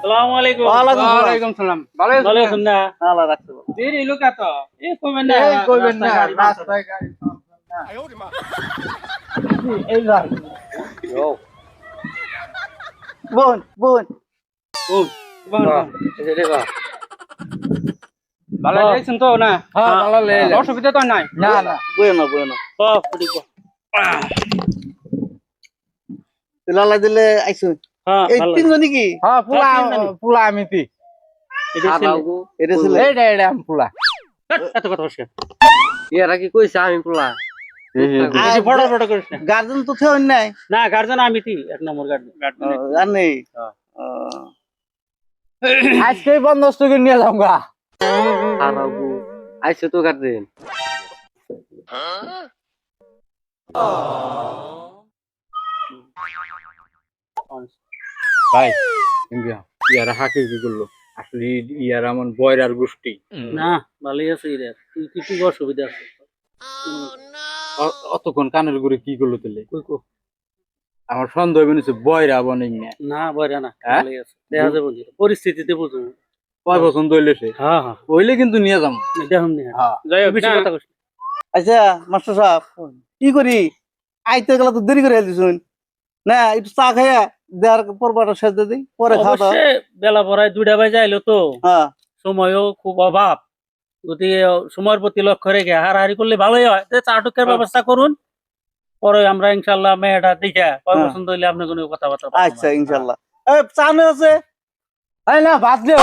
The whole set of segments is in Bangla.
আসসালামু আলাইকুম। ওয়ালাইকুম সালাম। ভালো আছেন না? আল্লাহ রাখছে ভালো। দেরি হলো কত? কইবেন না। এই কইবেন না, রাস্তায় গাড়ি রাস্তায় গাড়ি চলছে না। এই ভাই। বোন বোন ও, বাহ, ভালো আছেন তো না? হ্যাঁ ভালো লেগে অসুবিধা তো নাই? না না বুঝে না। ঠিক আছে। লালা দিলে আইছো হ্যাঁ, এই ভালো তিনজনই কি হ্যাঁ পুলা তিনজনই। পুলা আমিতি এটা ছেলে। এটা ছিল এইটা আমি পুলা এত কথা বলছেন। ইয়ারা কি কইছে আমি পোলা বেশি বড় বড় করিস না। গার্জেন তো থেও নাই না, গার্জেন আমি তি এক নম্বর গার্জেন। আর নেই হ্যাঁ। আজকে বন্দোবস্ত করে নিয়ে যাবো আরাবু আইছে তো গার্জেন ভাই ইয়ারা হাকে কি করলো আসলে ইয়ারা এমন বয়রার গোষ্ঠী না, ভালোই আছে রে। তুই কি অসুবিধা আছে? অতক্ষণ কানের ঘুরে কি করলো তাহলে কই কো? আমার সন্দেহ হয়েছে বয়রা বনে না, বইরা না। হ্যাঁ? ভালোই আছে। দেখা যাবে বুঝি। পরিস্থিতিতে বুঝুন। কয় পছন্দ হইলে সে হ্যাঁ হ্যাঁ। হইলে কিন্তু নিয়ে যাবো দেখুন না। হ্যাঁ যাই হোক, বেশি কথা কইস না। আচ্ছা মাস্টার সাহেব কি করি আইতে গেলে তো দেরি করে দিছুন না একটু চা খাইয়া দেওয়ার পরবাটা সেজে দিই পরে খাওয়া দাওয়া অবশ্যই বেলা পড়ায় 2টা বাজে আইলো তো হ্যাঁ সময়ও খুব অভাব, গতিকে সময়ের প্রতি লক্ষ্য রেখে হারাহারি করলে ভালোই হয়। চা টুকের ব্যবস্থা করুন, পরে আমরা ইনশাল্লাহ মেয়েটা দেখে পছন্দ হইলে আপনার কোনো কথাবার্তা বলবো না। আচ্ছা ইনশাল্লাহ এই চা নিয়ে আছে এই না বাদ দে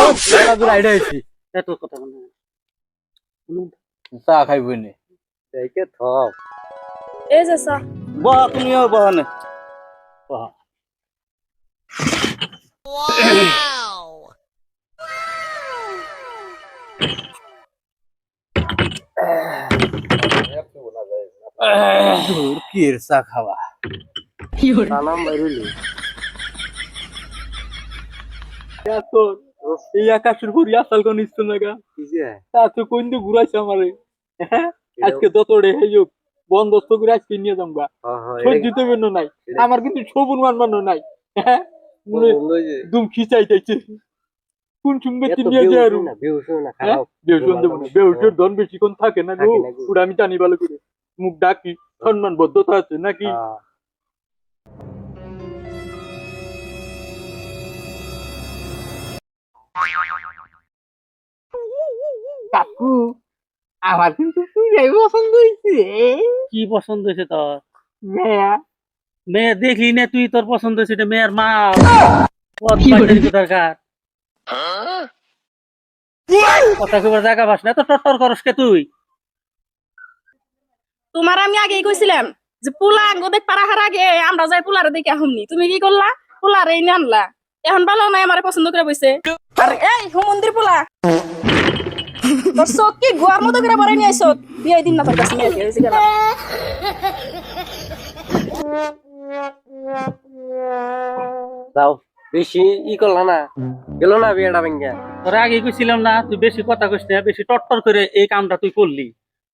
আইডা আইছি এত কথা বলবো না। চা খাইবই নি দেখে থপ এই যে স্যার বহ তুমিও বহনে কি এর চা খাওয়া সালাম বাইরুলি এই আকাশের ঘুরি আসাল কোন ইচ্ছু নাগা কি যে তা তো কোন দিয়ে ঘুরাইছে আমারে আজকে যত রে হেই হোক বন্দোবস্ত করে আজকে নিয়ে যাবো সজ্জিত বেন নাই আমার কিন্তু সবুন মানবানো নাই হ্যাঁ দুম খিচাইতেছে কোন সুন্দর নিয়ে যায় আর বেউসন দেবো না বেউসের ধন বেশিক্ষণ থাকে না গো পুরা আমি জানি ভালো করে মুখ ডাকি সম্মান বদ্ধতা আছে নাকি কাকু আমার কিন্তু তুই পছন্দ হয়েছে কি পছন্দ হয়েছে তোর? মেয়া মেয়ে দেখলি না তুই, তোর পছন্দ হয়েছে এটা মেয়ের মা। দরকার কথা কবার জায়গা পাস না, তো টট্টর করস কে তুই? তোমার আমি আগেই কইছিলাম যে পোলা গোদেক পাড়াহার আগে আমরা যাই পোলারে দেখে আহুননি, তুমি কি করলা? পোলারে এনে আনলা, এখন ভালো নাই আমারে পছন্দ করে বইছে। আর এই হুমন্দির পোলা তোর চোখ কি গোয়ার মতো করে বড় নিয়ে আইছ, বিয়ে দিন না তোর কাছে নিয়ে গেছি গেলাম। যাও বেশি ই করলা না গেল না বিয়েটা ভেঙ্গে তোর আগে কইছিলাম না তুই বেশি কথা কইস না, বেশি টট্টর করে এই কামটা তুই করলি।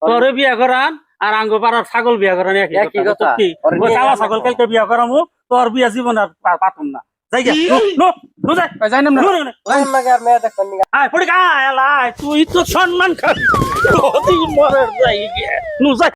তোরে বিয়া করান আর আঙ্গ পাড়ার ছাগল বিয়া করান একই কথা। কি ওই চালা ছাগল কালকে বিয়া করামু, তোর বিয়া জীবন আর পাতুম না। যাই গে নো নো যাই যাই না মেয়ে দেখবেন আয় পড়ি গা এলা তুই তো সম্মান খাবি। মরে যাই গে নো যাই।